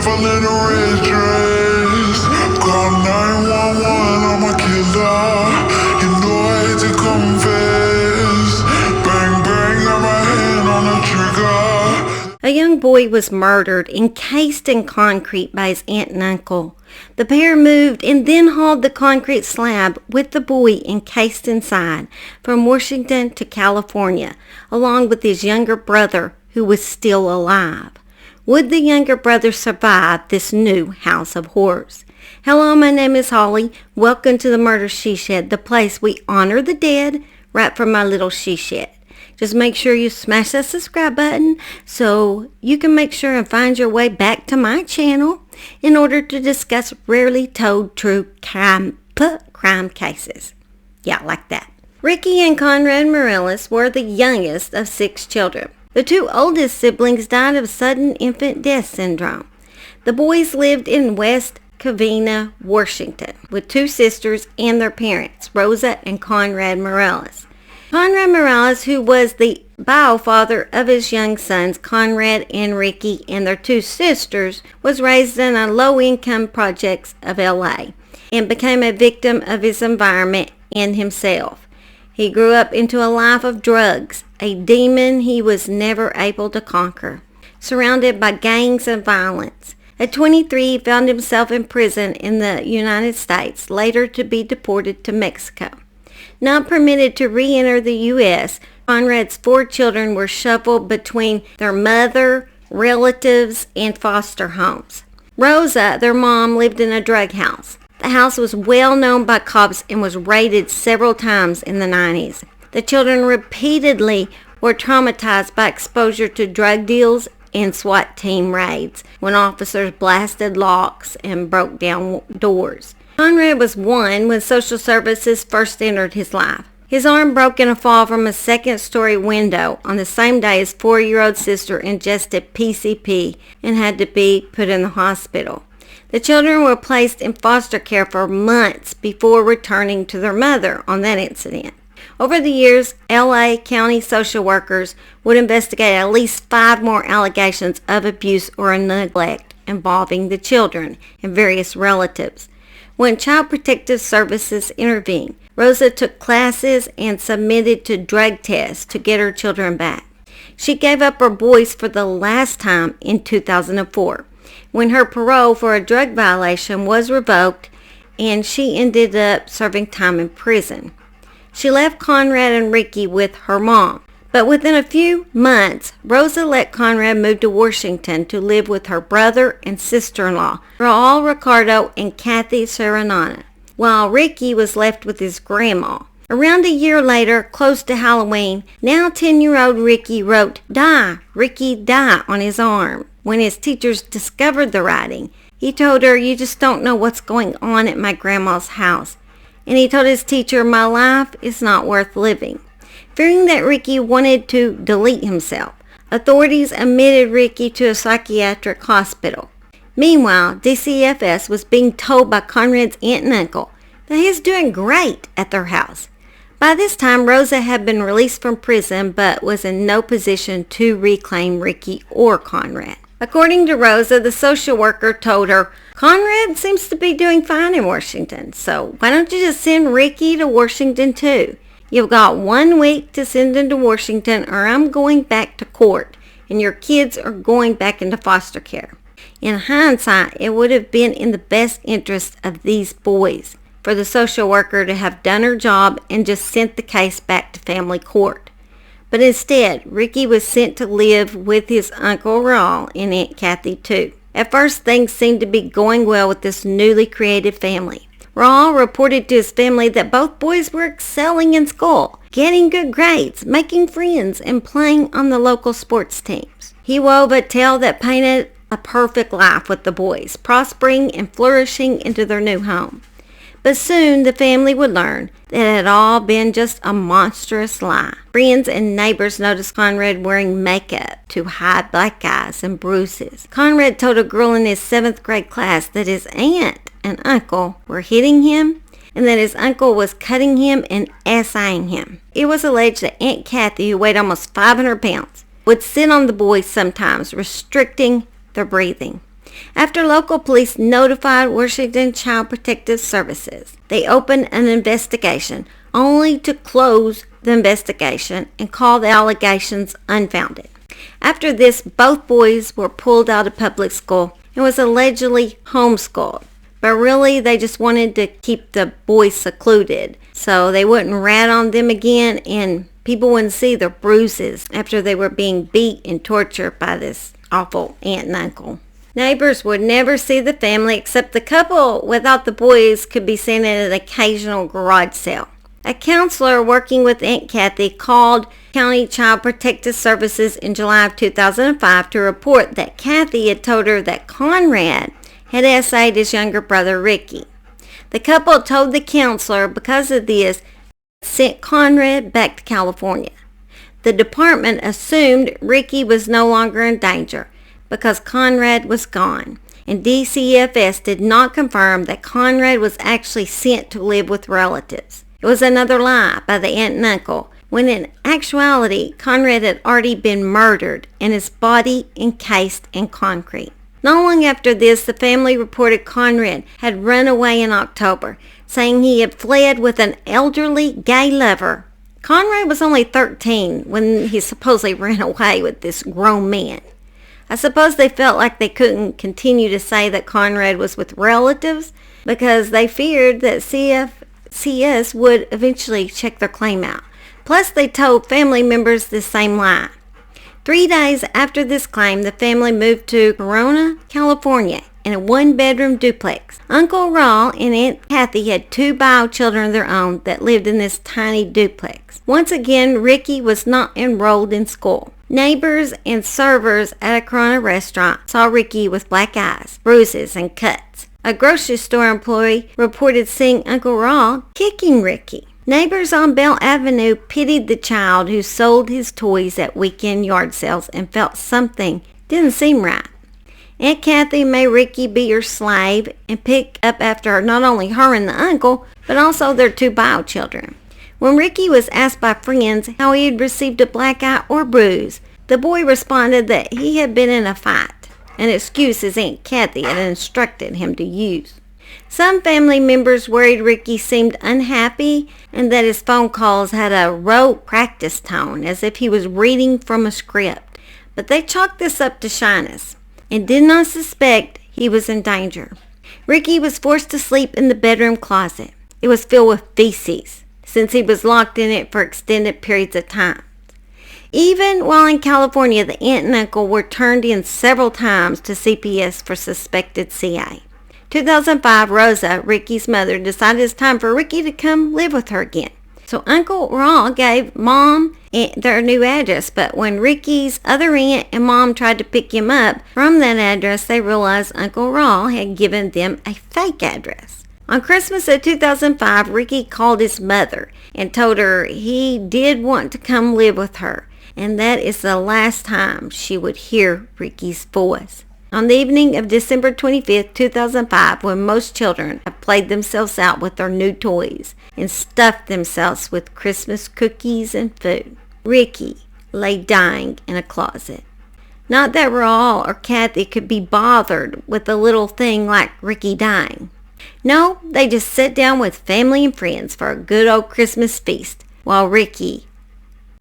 devil in a red dress. Call 911, I'm a killer. You know I hate to confess. Bang, bang, got my hand on the trigger. A young boy was murdered, encased in concrete by his aunt and uncle. The pair moved and then hauled the concrete slab with the boy encased inside from Washington to California, along with his younger brother, who was still alive. Would the younger brother survive this new house of horrors? Hello, my name is Holly. Welcome to the Murder She Shed, the place we honor the dead right from my little she shed. Just make sure you smash that subscribe button so you can make sure and find your way back to my channel in order to discuss rarely told true crime cases. Yeah, like that. Ricky and Conrad Morales were the youngest of 6 children. The 2 oldest siblings died of sudden infant death syndrome. The boys lived in West Covina, Washington, with 2 sisters and their parents, Rosa and Conrad Morales. Conrad Morales, who was the bio father of his young sons, Conrad and Ricky, and their 2 sisters, was raised in a low-income projects of LA and became a victim of his environment and himself. He grew up into a life of drugs, a demon he was never able to conquer, surrounded by gangs and violence. At 23, he found himself in prison in the United States, later to be deported to Mexico. Not permitted to re-enter the U.S., Conrad's 4 children were shuffled between their mother, relatives, and foster homes. Rosa, their mom, lived in a drug house. The house was well known by cops and was raided several times in the 90s. The children repeatedly were traumatized by exposure to drug deals and SWAT team raids when officers blasted locks and broke down doors. Conrad was 1 when social services first entered his life. His arm broke in a fall from a 2nd-story window on the same day his 4-year-old sister ingested PCP and had to be put in the hospital. The children were placed in foster care for months before returning to their mother on that incident. Over the years, LA County social workers would investigate at least 5 more allegations of abuse or neglect involving the children and various relatives. When Child Protective Services intervened, Rosa took classes and submitted to drug tests to get her children back. She gave up her boys for the last time in 2004, when her parole for a drug violation was revoked and she ended up serving time in prison. She left Conrad and Ricky with her mom. But within a few months, Rosa let Conrad move to Washington to live with her brother and sister-in-law, RAUL, Ricardo, and CATHY SARINANA, while Ricky was left with his grandma. Around a year later, close to Halloween, now 10-year-old Ricky wrote, "Die, Ricky, die" on his arm. When his teachers discovered the writing, he told her, "You just don't know what's going on at my grandma's house." And he told his teacher, "My life is not worth living." Fearing that Ricky wanted to delete himself, authorities admitted Ricky to a psychiatric hospital. Meanwhile, DCFS was being told by Conrad's aunt and uncle that he was doing great at their house. By this time, Rosa had been released from prison but was in no position to reclaim Ricky or Conrad. According to Rosa, the social worker told her, "Conrad seems to be doing fine in Washington, so why don't you just send Ricky to Washington too? You've got 1 week to send him to Washington or I'm going back to court and your kids are going back into foster care." In hindsight, it would have been in the best interest of these boys for the social worker to have done her job and just sent the case back to family court. But instead, Ricky was sent to live with his Uncle Raul and Aunt Cathy too. At first, things seemed to be going well with this newly created family. Raul reported to his family that both boys were excelling in school, getting good grades, making friends, and playing on the local sports teams. He wove a tale that painted a perfect life with the boys, prospering and flourishing into their new home. But soon the family would learn that it had all been just a monstrous lie. Friends and neighbors noticed Conrad wearing makeup to hide black eyes and bruises. Conrad told a girl in his 7th grade class that his aunt and uncle were hitting him and that his uncle was cutting him and SIing him. It was alleged that Aunt Cathy, who weighed almost 500 pounds, would sit on the boys sometimes, restricting their breathing. After local police notified Washington Child Protective Services, they opened an investigation, only to close the investigation and call the allegations unfounded. After this, both boys were pulled out of public school and was allegedly homeschooled. But really, they just wanted to keep the boys secluded so they wouldn't rat on them again and people wouldn't see their bruises after they were being beat and tortured by this awful aunt and uncle. Neighbors would never see the family except the couple without the boys could be seen at an occasional garage sale. A counselor working with Aunt Kathy called County Child Protective Services in July of 2005 to report that Kathy had told her that Conrad had essayed his younger brother Ricky. The couple told the counselor because of this sent Conrad back to California. The department assumed Ricky was no longer in danger because Conrad was gone, and DCFS did not confirm that Conrad was actually sent to live with relatives. It was another lie by the aunt and uncle, when in actuality Conrad had already been murdered and his body encased in concrete. Not long after this, the family reported Conrad had run away in October, saying he had fled with an elderly gay lover. Conrad was only 13 when he supposedly ran away with this grown man. I suppose they felt like they couldn't continue to say that Conrad was with relatives because they feared that CFCS would eventually check their claim out. Plus, they told family members the same lie. 3 days after this claim, the family moved to Corona, California, in a one-bedroom duplex. Uncle RAUL and Aunt Kathy had 2 bio children of their own that lived in this tiny duplex. Once again, Ricky was not enrolled in school. Neighbors and servers at a Corona restaurant saw Ricky with black eyes, bruises, and cuts. A grocery store employee reported seeing Uncle RAUL kicking Ricky. Neighbors on Bell Avenue pitied the child who sold his toys at weekend yard sales and felt something didn't seem right. Aunt Kathy made Ricky be her slave and pick up after not only her and the uncle, but also their 2 bio children. When Ricky was asked by friends how he had received a black eye or bruise, the boy responded that he had been in a fight, an excuse his Aunt Kathy had instructed him to use. Some family members worried Ricky seemed unhappy and that his phone calls had a rote practice tone, as if he was reading from a script. But they chalked this up to shyness and did not suspect he was in danger. Ricky was forced to sleep in the bedroom closet. It was filled with feces, since he was locked in it for extended periods of time. Even while in California, the aunt and uncle were turned in several times to CPS for suspected CA. 2005, Rosa, Ricky's mother, decided it's time for Ricky to come live with her again. So Uncle RAUL gave Mom their new address, but when Ricky's other aunt and Mom tried to pick him up from that address, they realized Uncle RAUL had given them a fake address. On Christmas of 2005, Ricky called his mother and told her he did want to come live with her, and that is the last time she would hear Ricky's voice. On the evening of December 25, 2005, when most children have played themselves out with their new toys and stuffed themselves with Christmas cookies and food, Ricky lay dying in a closet. Not that RAUL or Kathy could be bothered with a little thing like Ricky dying. No, they just sat down with family and friends for a good old Christmas feast while Ricky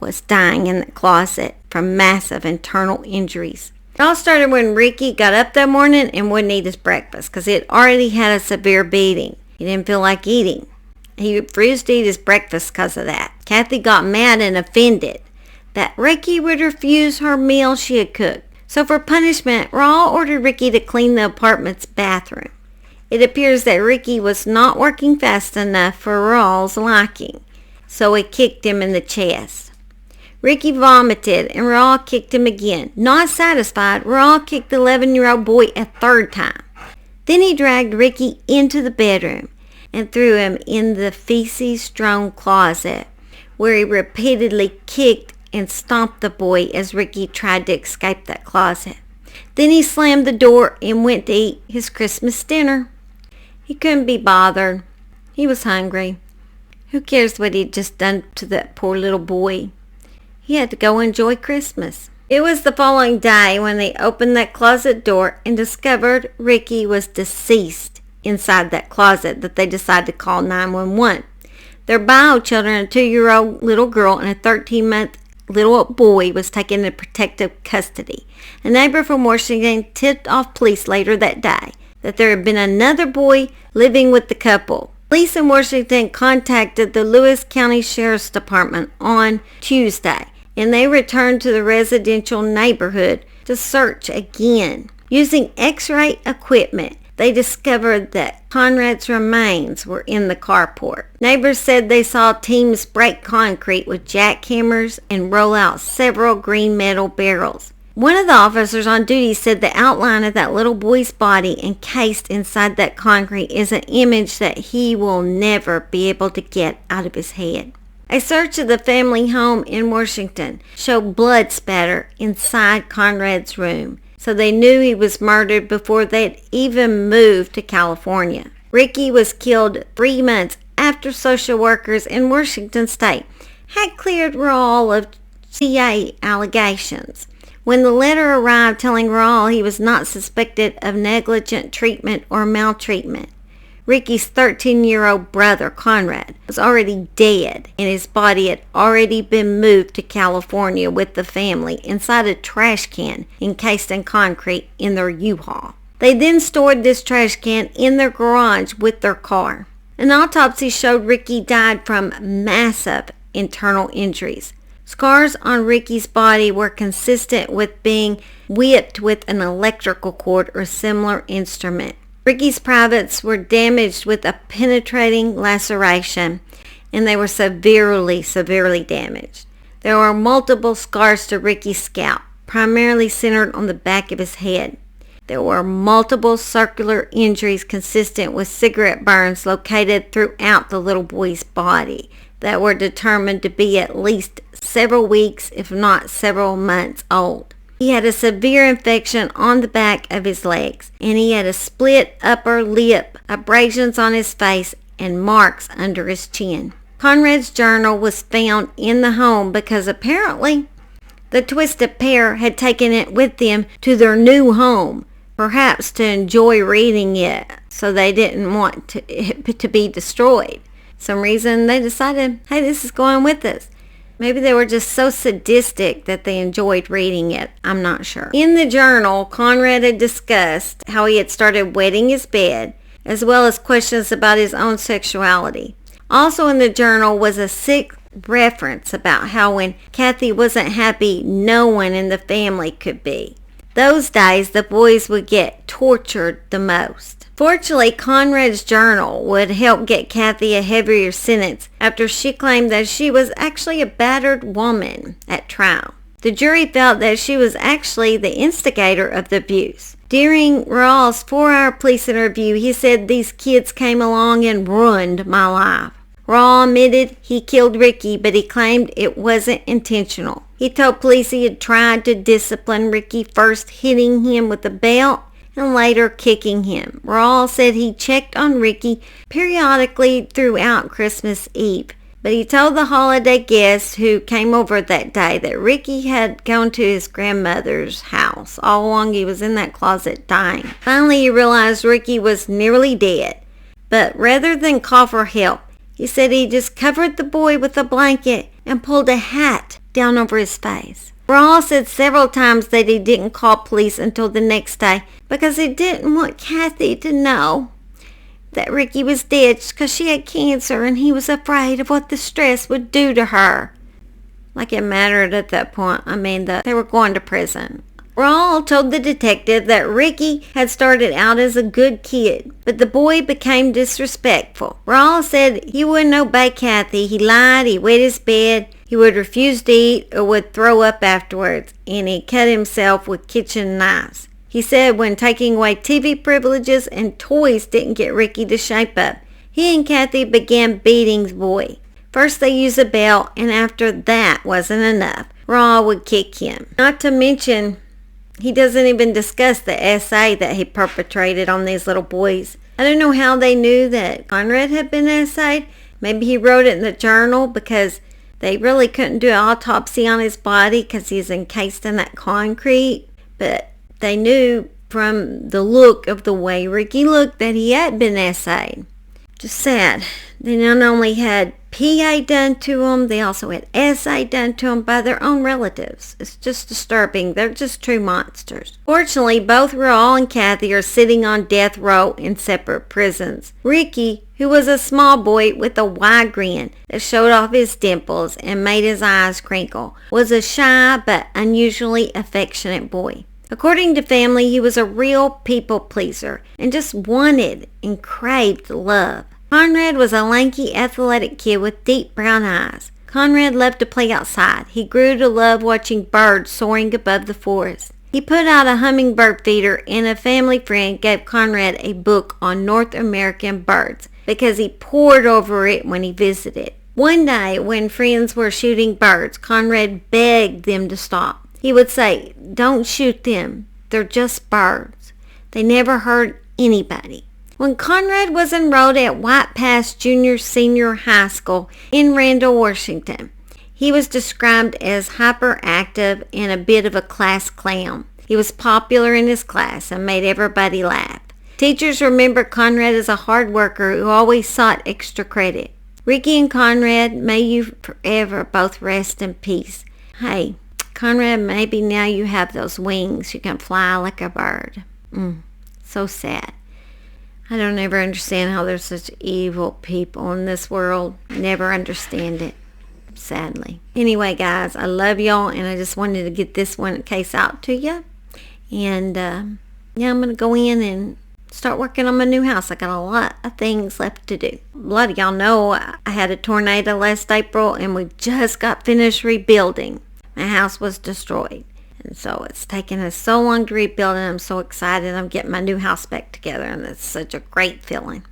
was dying in the closet from massive internal injuries. It all started when Ricky got up that morning and wouldn't eat his breakfast because he had already had a severe beating. He didn't feel like eating. He refused to eat his breakfast because of that. Kathy got mad and offended that Ricky would refuse her meal she had cooked. So for punishment, RAUL ordered Ricky to clean the apartment's bathroom. It appears that Ricky was not working fast enough for RAUL's liking, so he kicked him in the chest. Ricky vomited and RAUL kicked him again. Not satisfied, RAUL kicked the 11-year-old boy a 3rd time. Then he dragged Ricky into the bedroom and threw him in the feces-strewn closet, where he repeatedly kicked and stomped the boy as Ricky tried to escape that closet. Then he slammed the door and went to eat his Christmas dinner. He couldn't be bothered. He was hungry. Who cares what he'd just done to that poor little boy? He had to go enjoy Christmas. It was the following day when they opened that closet door and discovered Ricky was deceased inside that closet that they decided to call 911. Their bio children, a 2-year-old little girl and a 13-month little boy, was taken into protective custody. A neighbor from Washington tipped off police later that day that there had been another boy living with the couple. Police in Washington contacted the Lewis County Sheriff's Department on Tuesday, and they returned to the residential neighborhood to search again. Using X-ray equipment, they discovered that Conrad's remains were in the carport. Neighbors said they saw teams break concrete with jackhammers and roll out several green metal barrels. One of the officers on duty said the outline of that little boy's body encased inside that concrete is an image that he will never be able to get out of his head. A search of the family home in Washington showed blood spatter inside Conrad's room, so they knew he was murdered before they'd even moved to California. Ricky was killed 3 months after social workers in Washington state had cleared RAUL of CA allegations. When the letter arrived telling RAUL he was not suspected of negligent treatment or maltreatment, Ricky's 13-year-old brother, Conrad, was already dead, and his body had already been moved to California with the family inside a trash can encased in concrete in their U-Haul. They then stored this trash can in their garage with their car. An autopsy showed Ricky died from massive internal injuries. Scars on Ricky's body were consistent with being whipped with an electrical cord or similar instrument. Ricky's privates were damaged with a penetrating laceration, and they were severely damaged. There were multiple scars to Ricky's scalp, primarily centered on the back of his head. There were multiple circular injuries consistent with cigarette burns located throughout the little boy's body that were determined to be at least several weeks, if not several months old. He had a severe infection on the back of his legs, and he had a split upper lip, abrasions on his face, and marks under his chin. Conrad's journal was found in the home because apparently the twisted pair had taken it with them to their new home, perhaps to enjoy reading it, so they didn't want it to be destroyed. Some reason they decided, hey, this is going with us. Maybe they were just so sadistic that they enjoyed reading it. I'm not sure. In the journal, Conrad had discussed how he had started wetting his bed, as well as questions about his own sexuality. Also in the journal was a sick reference about how when CATHY wasn't happy, no one in the family could be. Those days, the boys would get tortured the most. Fortunately, Conrad's journal would help get CATHY a heavier sentence after she claimed that she was actually a battered woman at trial. The jury felt that she was actually the instigator of the abuse. During RAUL's 4-hour police interview, he said these kids came along and ruined my life. RAUL admitted he killed Ricky, but he claimed it wasn't intentional. He told police he had tried to discipline Ricky, first hitting him with a belt and later kicking him. RAUL said he checked on Ricky periodically throughout Christmas Eve, but he told the holiday guests who came over that day that Ricky had gone to his grandmother's house. All along he was in that closet dying. Finally he realized Ricky was nearly dead, but rather than call for help, he said he just covered the boy with a blanket and pulled a hat down over his face. RAUL said several times that he didn't call police until the next day because he didn't want CATHY to know that Ricky was dead because she had cancer, and he was afraid of what the stress would do to her. Like it mattered at that point. They were going to prison. RAUL told the detective that Ricky had started out as a good kid, but the boy became disrespectful. RAUL said he wouldn't obey CATHY. He lied, he wet his bed, he would refuse to eat or would throw up afterwards, and he cut himself with kitchen knives. He said when taking away TV privileges and toys didn't get Ricky to shape up, he and CATHY began beating the boy. First they used a belt, and after that wasn't enough, RAUL would kick him. Not to mention, he doesn't even discuss the essay that he perpetrated on these little boys. I don't know how they knew that Conrad had been essayed. Maybe he wrote it in the journal because They really couldn't do an autopsy on his body because he's encased in that concrete, but they knew from the look of the way Ricky looked that he had been essayed. Just sad. They not only had PA done to them, they also had essay done to them by their own relatives. It's just disturbing. They're just true monsters. Fortunately, both RAUL and CATHY are sitting on death row in separate prisons. Ricky, who was a small boy with a wide grin that showed off his dimples and made his eyes crinkle, was a shy but unusually affectionate boy. According to family, he was a real people pleaser and just wanted and craved love. Conrad was a lanky, athletic kid with deep brown eyes. Conrad loved to play outside. He grew to love watching birds soaring above the forest. He put out a hummingbird feeder, and a family friend gave Conrad a book on North American birds because he pored over it when he visited. One day, when friends were shooting birds, Conrad begged them to stop. He would say, "Don't shoot them. They're just birds. They never hurt anybody." When Conrad was enrolled at White Pass Junior-Senior High School in Randall, Washington, he was described as hyperactive and a bit of a class clown. He was popular in his class and made everybody laugh. Teachers remember Conrad as a hard worker who always sought extra credit. Ricky and Conrad, may you forever both rest in peace. Hey, Conrad, maybe now you have those wings. You can fly like a bird. So sad. I don't ever understand how there's such evil people in this world. Never understand it, sadly. Anyway, guys, I love y'all, and I just wanted to get this one case out to you. And, I'm going to go in and start working on my new house. I got a lot of things left to do. A lot of y'all know I had a tornado last April, and we just got finished rebuilding. My house was destroyed. And so it's taken us so long to rebuild, and I'm so excited I'm getting my new house back together, and it's such a great feeling.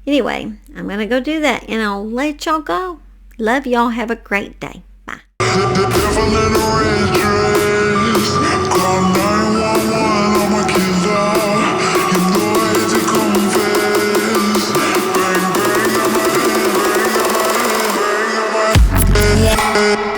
Anyway, I'm going to go do that, and I'll let y'all go. Love y'all. Have a great day. Bye. The devil in a red dress. Call 911, I'm a killer. You know I hate to confess. Bang, bang, on my head, bang, on my head, bang, on my head.